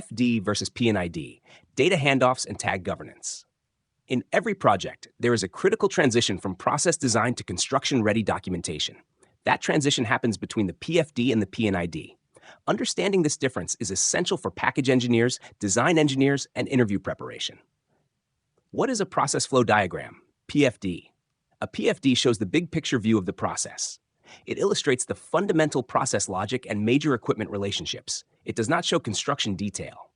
PFD versus P&ID, data handoffs and tag governance. In every project, there is a critical transition from process design to construction-ready documentation. That transition happens between the PFD and the P&ID. Understanding this difference is essential for package engineers, design engineers, and interview preparation. What is a process flow diagram? PFD. A PFD shows the big picture view of the process. It illustrates the fundamental process logic and major equipment relationships. It does not show construction detail.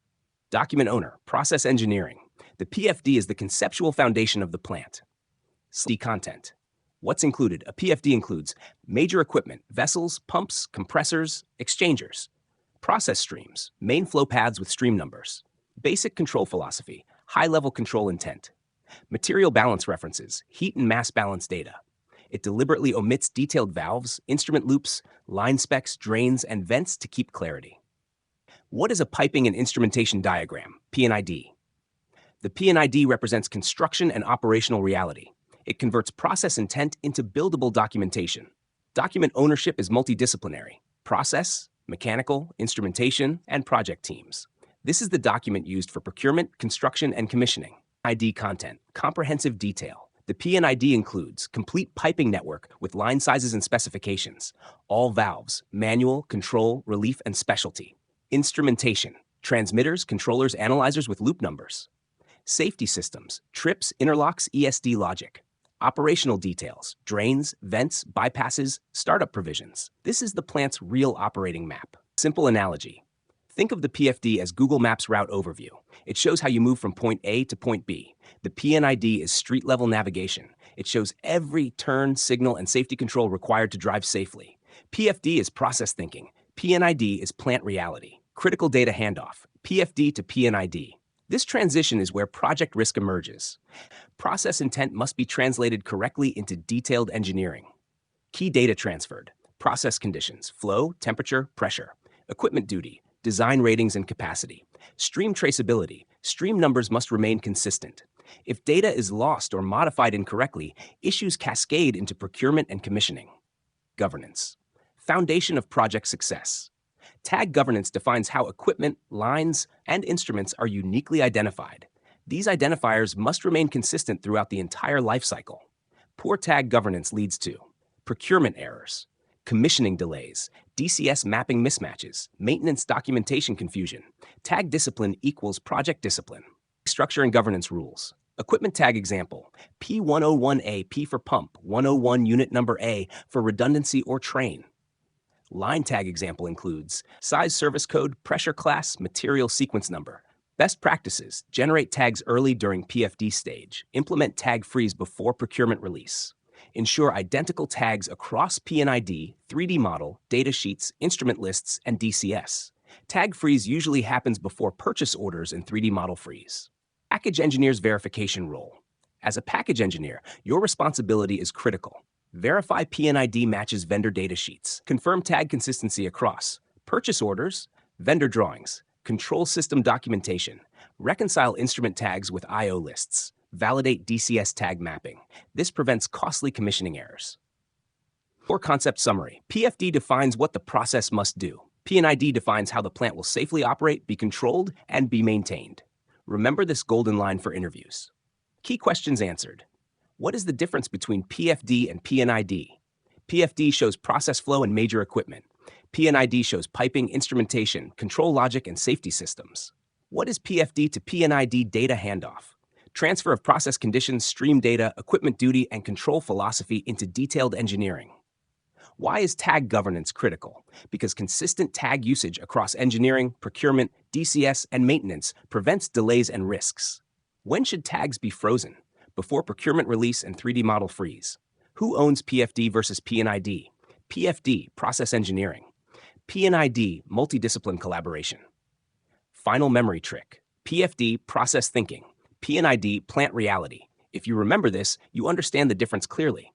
Document owner, process engineering. The PFD is the conceptual foundation of the plant. C content. What's included? A PFD includes major equipment, vessels, pumps, compressors, exchangers, process streams, main flow paths with stream numbers, basic control philosophy, high-level control intent, material balance references, heat and mass balance data. It deliberately omits detailed valves, instrument loops, line specs, drains, and vents to keep clarity. What is a piping and instrumentation diagram? P&ID. The P&ID represents construction and operational reality. It converts process intent into buildable documentation. Document ownership is multidisciplinary: process, mechanical, instrumentation, and project teams. This is the document used for procurement, construction, and commissioning. ID content, comprehensive detail. The P&ID includes complete piping network with line sizes and specifications, all valves, manual, control, relief, and specialty. Instrumentation, transmitters, controllers, analyzers with loop numbers. Safety systems, trips, interlocks, ESD logic. Operational details, drains, vents, bypasses, startup provisions. This is the plant's real operating map. Simple analogy. Think of the PFD as Google Maps route overview. It shows how you move from point A to point B. The P&ID is street-level navigation. It shows every turn, signal, and safety control required to drive safely. PFD is process thinking. P&ID is plant reality. Critical data handoff, PFD to P&ID. This transition is where project risk emerges. Process intent must be translated correctly into detailed engineering. Key data transferred, process conditions, flow, temperature, pressure, equipment duty, design ratings and capacity, stream traceability, stream numbers must remain consistent. If data is lost or modified incorrectly, issues cascade into procurement and commissioning. Governance, foundation of project success. Tag governance defines how equipment, lines, and instruments are uniquely identified. These identifiers must remain consistent throughout the entire life cycle. Poor tag governance leads to procurement errors, commissioning delays, DCS mapping mismatches, maintenance documentation confusion. Tag discipline equals project discipline. Structure and governance rules. Equipment tag example, P101A, P for pump, 101 unit number A for redundancy or train. Line tag example includes size service code, pressure class, material sequence number. Best practices, generate tags early during PFD stage. Implement tag freeze before procurement release. Ensure identical tags across P&ID, 3D model, data sheets, instrument lists, and DCS. Tag freeze usually happens before purchase orders and 3D model freeze. Package engineer's verification role. As a package engineer, your responsibility is critical. Verify P&ID matches vendor data sheets. Confirm tag consistency across purchase orders, vendor drawings, control system documentation. Reconcile instrument tags with I/O lists. Validate DCS tag mapping. This prevents costly commissioning errors. Core concept summary. PFD defines what the process must do. P&ID defines how the plant will safely operate, be controlled, and be maintained. Remember this golden line for interviews. Key questions answered. What is the difference between PFD and P&ID? PFD shows process flow and major equipment. P&ID shows piping, instrumentation, control logic, and safety systems. What is PFD to P&ID data handoff? Transfer of process conditions, stream data, equipment duty, and control philosophy into detailed engineering. Why is tag governance critical? Because consistent tag usage across engineering, procurement, DCS, and maintenance prevents delays and risks. When should tags be frozen? Before procurement release and 3D model freeze. Who owns PFD versus P&ID? PFD, process engineering. P&ID, multidiscipline collaboration. Final memory trick. PFD, process thinking. P&ID, plant reality. If you remember this, you understand the difference clearly.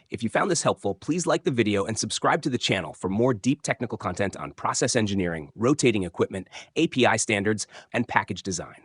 If you found this helpful, please like the video and subscribe to the channel for more deep technical content on process engineering, rotating equipment, API standards, and package design.